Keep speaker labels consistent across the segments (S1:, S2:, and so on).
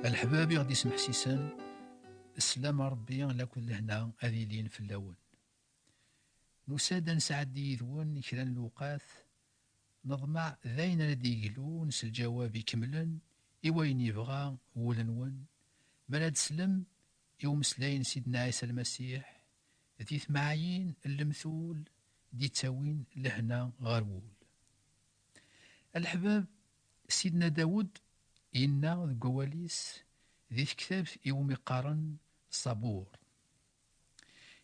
S1: الحباب غادي يسمح سيسان السلام ربي لا كل هنا هذي لين في اللون نسادا نسعد يذون كرا الوقات نضمع ذاين ردي يقلو نس الجواب كملا إوين يبغى ولنون بلاد سلم يوم سلاين سيدنا عيسى المسيح ذيث معايين المثول دي تاوين لهنا غرول الحباب سيدنا داود إنا ذ قواليس ذي كتاب يوم يقارن صبور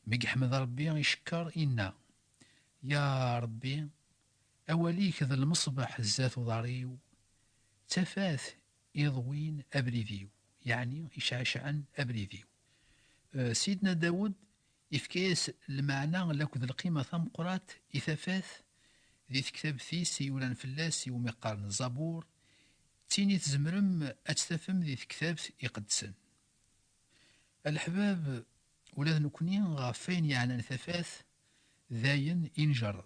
S1: ميك حمد ربي يشكر إنا يا ربي أوليك ذا المصبح الزات ضريو تفاث يضوين أبريذيو يعني يشعشعن أبريذيو سيدنا داود يفكيس المعنى لك ذا القيمة ثمقرات إثافاث ذي كتاب ثيس يولان فلاس يوم يقارن زبور تيني تزمرم أتستفهم ذي كتاب يقدسن الحباب ولاد نكوني غافين يعني ثفاث ذاين ينجرب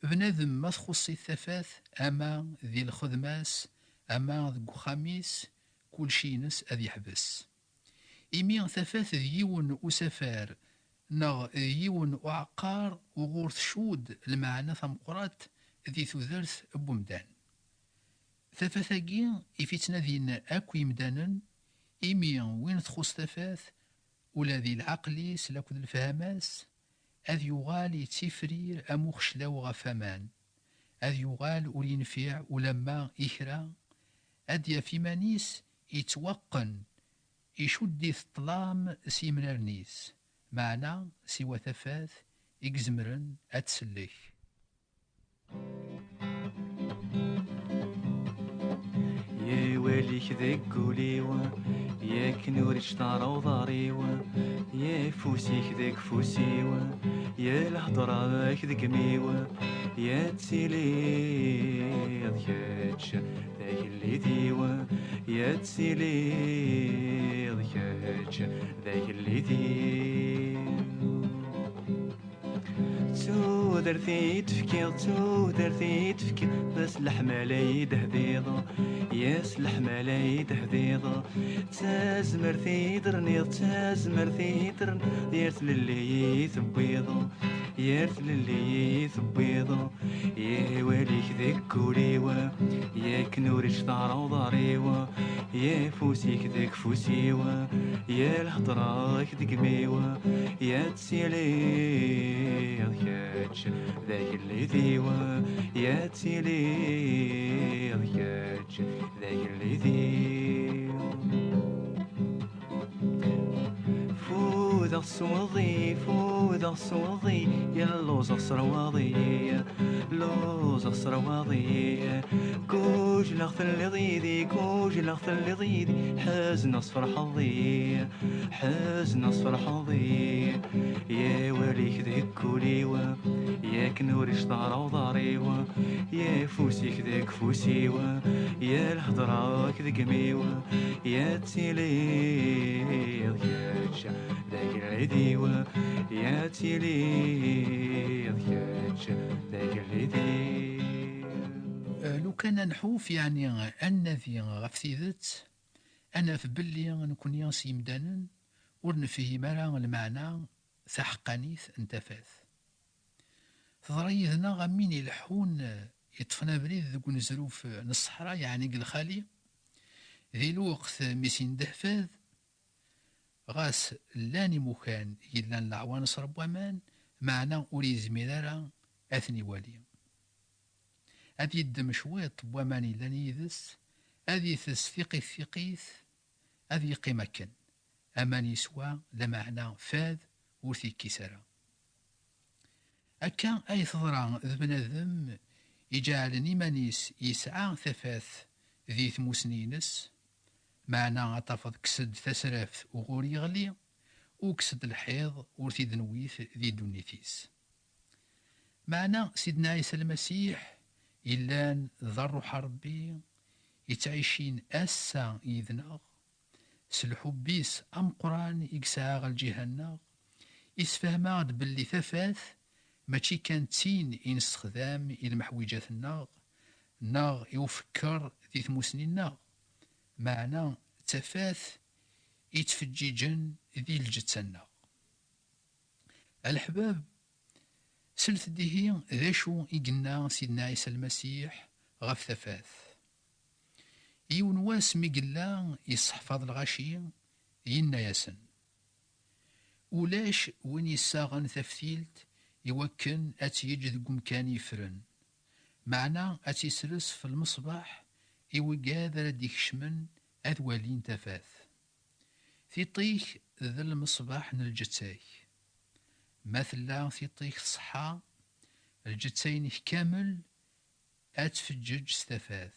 S1: بنادم ما تخصي الثفاث أما ذي الخدماس أما ذي خميس كل شي نس أذي يحبس إمي ثفاث ذيون أسفار نغ ذيون أعقار وغورث شود المعنى ثمقرات ذي ثذرث بومدان ثفاثاقي إفيتنا ذين أكو يمدانا إمي وين تخص ثفاث ولا ذي العقلي سلاك ذي الفهماس أذ يغال يتفرير أموخش لو غفامان أذ يغال ولينفع ولما إكرا أديا في مانيس يتوقن يشد الظلام سيمرارنيس معنا سوى ثفاث إكزمرن أتسلك
S2: يا واليك ذاك قوليوا يا كنور اشتارى وضاريوا يا فوسيك ذاك فوسيوا يا الهضرة ذاك ذاك ميوا يا تسيلي ذكاتش ذاك اللي ديوا يا تسيلي ذكاتش ذاك اللي ديوا درثي تفكي بس الحمالة يدهديضة ياس الحمالة يدهديضة تازمر ثيدرنيض يرث للي يثبيضة يرث للي يثبيضة يا واليك ذاك كوليوا يا كنوريش ثارة وضاريوا يا فوسيك ذاك فوسيوا يا الهضرة ذاك ميوا يا تسيلي ذكاتش ذاك اللي ذيوا يا تسيلي ذكاتش ذاك اللي ذيوا فوذا الصوضي يا اللوز الصرواضي كوج لغث اللي ضيدي حزن اصفر حظي يا واليك ذاك كوليوا يا كنوريش ضارة وضاريوا يا فوسيك ذاك فوسيوا يا الهضرة ذاك ميوا يا تسيلي ذكاتش ذاك العديوا يا تسيلي ذكاتش ذاك العديوا
S1: لو كان نحوف يعني أن ذي غفثيذت أنا في بلي نكون ياسي مدانا ورنفيه مرا المعنى ثحقانيث انتفاث ضريذنا غمين يلحون يطفنا بريد ذو نزروف الصحراء يعني قل خالي ذي الوقت ميسين دهفاذ غاس لاني مكان يلان العوان صرب ومان معنا أريز ميرارا أثني والي أذي الدم شويط وماني لان يذس أذي تسفيقي الثقيث أذي قيمكن أماني سوا لمعنى فاذ ورثي كسرى أكا أي ثضرا ذبنذم يجعلني مانيس يسعى ثفاث ذي ثموسنينس معنى عطفض كسد تسرافت وغور يغلي وكسد الحيض ورثي ذنويث ذي دونيثيس معنا سيدنا عيسى المسيح إلا ذا الروح ربي يتعيشين أسا يذنا سلحبيس أم قران إكساغ الجهنم إسفهما باللي ثفاث ماشي كانت تين إنستخدام المحوجات ناغ يفكر ذي ثموسنين معنا تفاث يتفجيجن ذي الجتسنا. الحباب سلت ديه ذا شو إقنا سيدنا عيسى المسيح غف ثفاث يون واس ميقلا يصحفظ الغاشي ينا ياسن ولاش وين يساغن ثفتيلت يوكن أتيجد قمكان يفرن معنا أتيسرس في المصباح يوقاذر ديك شمن أذوالين تفاث في طيخ ذا المصباح نلجتاي مثلا في طيخ صحا الجتين كامل أتفجج ستفاث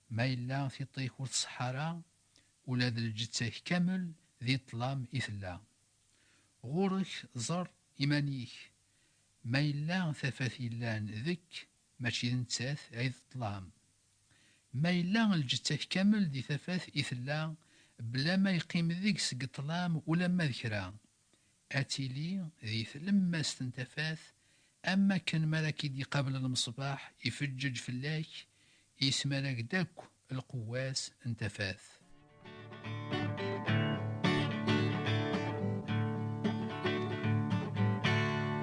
S1: ما إلا في طيخ والصحراء ولا ذا الجتاي كامل ذي طلام إثلا غورك زر إيمانيك ما إلا ثفاثي لان ذك ماشي نتاث عيد طلام ما إلا الجتاك كامل دي ثفاث إثلا بلا ما يقيم ذيك سقطلام ولا ما ذكرا أتيلي ذي ثلما استنتفاث أما كان ملكي دي قبل المصباح يفجج في اللاك يسمالك داك القواس انتفاث.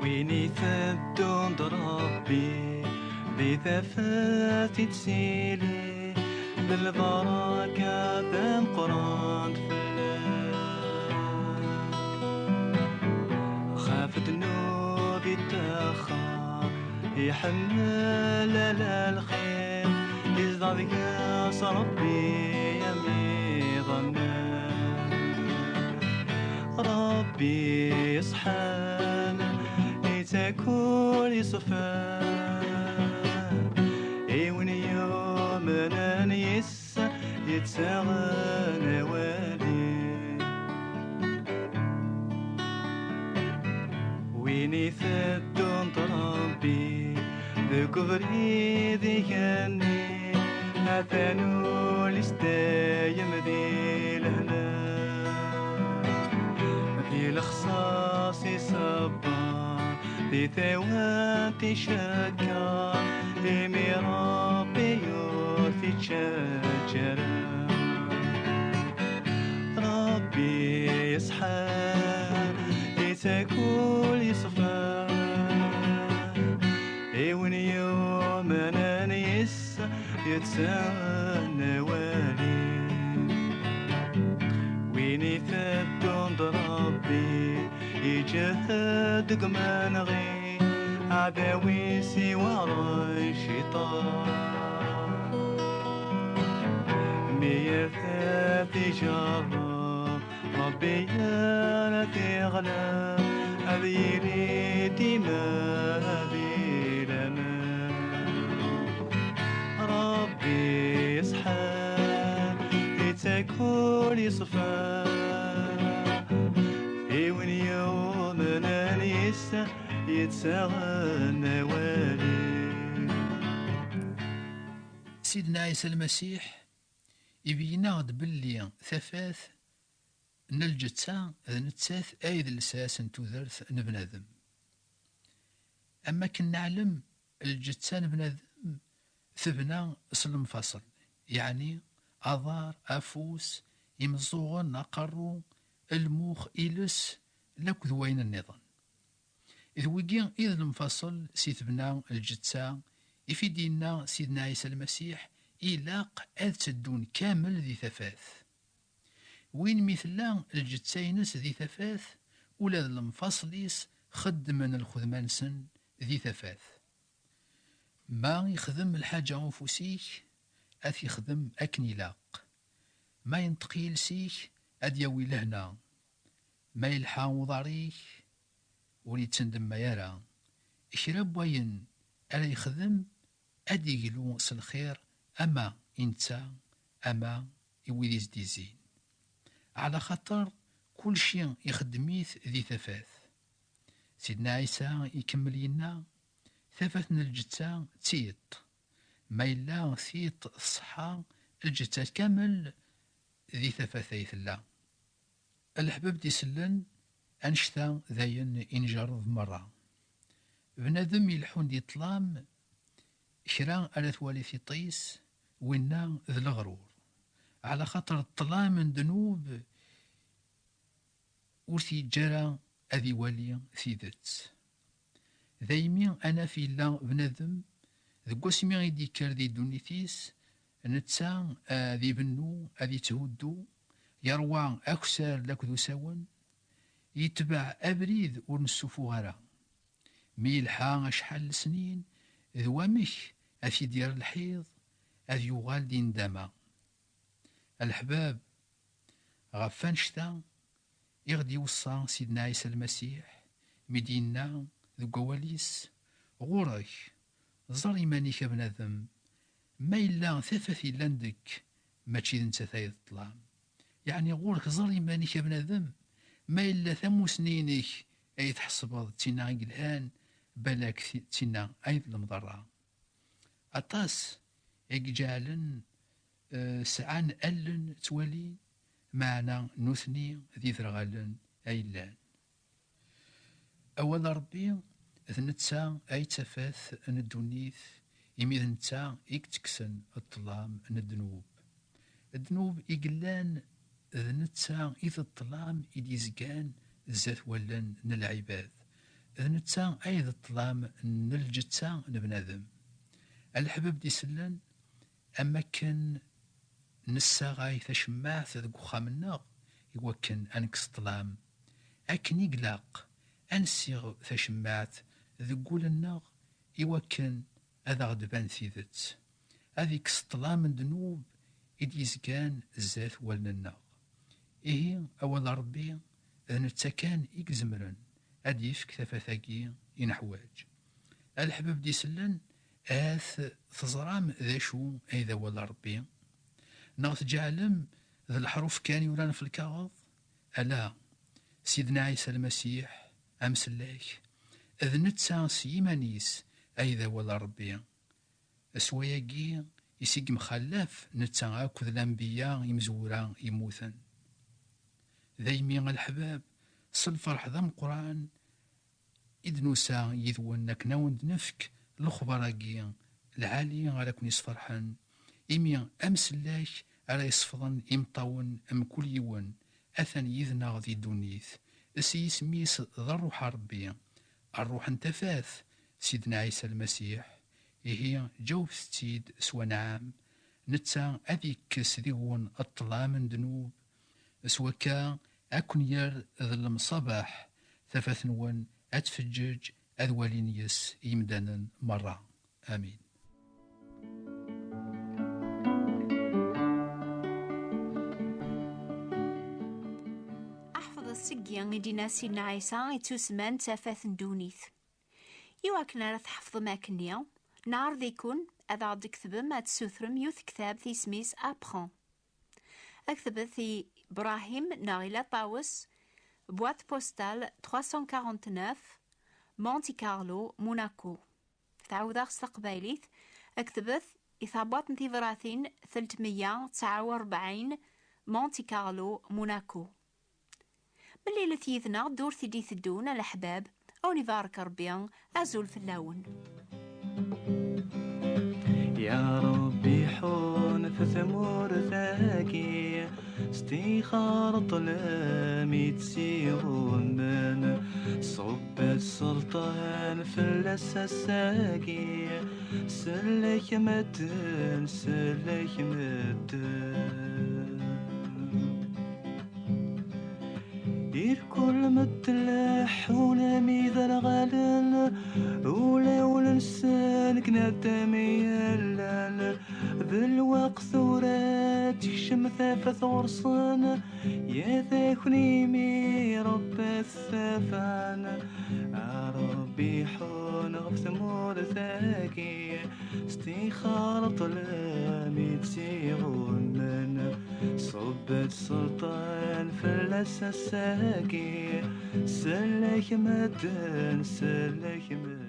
S2: وين يثبتون ربي بثفات تسيلي بالبركة ذم قران خاف ذنوب التخا يحمل الخير يزداد قاس ربي يمي ظنان ربي يصحان تكون يصفان ايون يوم نانيس يتساغن والي وين يثبتون ربي ذكري ذيكني أثنو لستايم ذي لهنا ذي الخصاص صبا ذي ثوات شكا إمي ربي يوثي تشجرا ربي يصحى يتكل يصفى إيون يوم نانيس يتسانى والي وين يثبتون ربي يجهد قمان غي عداوي سوى الشيطان مية ثلاثي جرة ربي يا تغلى هذي ريتي ما هذي لما ربي يصحى يتكل يصفى إيون يوم نانيس يتساغن والي.
S1: سيدنا عيسى المسيح يبيناغد باللي ثفاث نلجتا نتاث ايد لساس تذرث نبنادم اما كنا نعلم الجتا نبنادم ثبنا اسلم فاصل يعني اضار افوس يمزوغن اقرو الموخ إلس لك ذوين النظام إذ وقين إذ المفصل سيثبنا الجتسا يفيدينا سيدنا عيسى المسيح إلاق أذ تدون كامل ذي ثفاث وين مثلا الجتسينس ذي ثفاث ولا ذي المفصليس خدمن الخدمانسن ذي ثفاث ما يخدم الحاجة أنفسيك أث يخدم أكني لاق ما ينتقيل سيك أد يوي لهنا ما يلحى وضاريك وليتسندم ما يرى إشرب وين ألا يخدم أد يقلو الخير أما إنتا أما يويديز ديزين على خطر كل شيء يخدميث ذي ثفاث سيدنا عيسى يكمل لنا ثفت الجتا تيط ما إلا ثيط الصحة الجتا كامل ذي ثفثي ثلا. الحباب دي سلن أنشتا ذاين إنجرض مرة بنادم يلحون دي طلام كرا على ثوالي في طيس وينا ذي الغرور على خاطر الطلام من ذنوب ورثي جرى أذي والي ثيدت ذايمي أنا في لا بنادم ذو سمي غيدي كار ذي دونيثيس نتسا ذي بنو أذي تهدو يروى أكسار لك ذو ساون يتبع أبريد ورنسوفو غرا ميلحا شحال سنين ذوامك أثي دير الحيض أذ يغال دين داما. الحباب غفان شتا يغدي وصا سيدنا عيسى المسيح مدينة ذو قواليس غورك زر إيمانيك بنادم ما إلا ثفثي لندك ما تشيد انت ثايد الظلام يعني غورك زر إيمانيك بنادم ما إلا ثمو سنينك أي تحسب تينا الآن بلاك تينا أيض المضرة أطاس يجعلن سعان ألن توالي معنا نثني ذي ذرغالن أيلان. أول ربي ذنتسا أي تفاث ندونيث يمي ذنتسا يكتكسن الظلام الذنوب الذنوب إقلان ذنتسا إذ الظلام إديزقان زات ولن العباد ذنتسا أيض الظلام نلجتسا نبنادم. الحباب دي سلان أما كان نسا غاي تشماث ذو خامنا يوكن أنكس طلام أكن يقلاق أنسيغ تشماث ذو قول الناغ يوكن هذا غدبان ثيذت هذيك سطلام من ذنوب إديزكان الزات والناغ إيه أول ربي نتكان إكزمرن أديفك ثفاثاكي ينحواج. الحباب دي سلان آث تزرام ذا شو أيذا ولا ربي نغث جعلم ذا الحروف كان يوران في الكاغض ألا سيدنا عيسى المسيح أمسلاك إذ نتسا سيمانيس أيذا ولا ربي أسواياكي يسيق مخلف نتسا أكو الأنبياء يمزورا يموثن ذايمي الحباب صلفرح ذا القرآن إذ نوسا يذونك ناوند نفك الخبراكي العالي على كون يصفرحن إمي أمسلاك على يصفضن إمطاون أم كل يون أثن يذنا غذي دونيث أسي يسميس ذا الروح ربي الروح انتفاث سيدنا عيسى المسيح هي جوف ستيد سوى نعام نتا أذيك سذيون الطلا من ذنوب سوكا أكون ير ظلم صباح ثفث نون أتفجج أذوالين يس يمدانا مرة آمين.
S3: أحفظ السجيان دينا سيدنا عيسى يتوسمان تفاث دونيث يواكنا راه تحفظ ماكنيا نهار ذيكون أذا عاد كتبم أتسوثرم يوث كتاب في سميس أبخون أكتب في إبراهيم ناغيلا طاوس بوات بوستال 349 مونتي كارلو موناكو. تعود أخص قبايليث أكتبث إثابات انتظراثين 349 مونتي كارلو موناكو. بالليلة ثيثنا دور ثدي ثدون الأحباب أو نبارك ربيان أزول في اللون.
S2: يا ربي حون في ثمور ثاقي استيخار ظلامي تسيغون من صب السلطان في الأساساقي سلك مدن سلك مدن دير كل متلح ونامي ذا الغلل ولا نسالك ندمي اللال بالوقت ورات يشم ثافث غرصان يا ذاكني مي رب الثافان ربي حون غف ثمور ثاقي استيخار ظلامي تسيغون من صبت سلطان في الأساساقي سلك مدن سلك مدن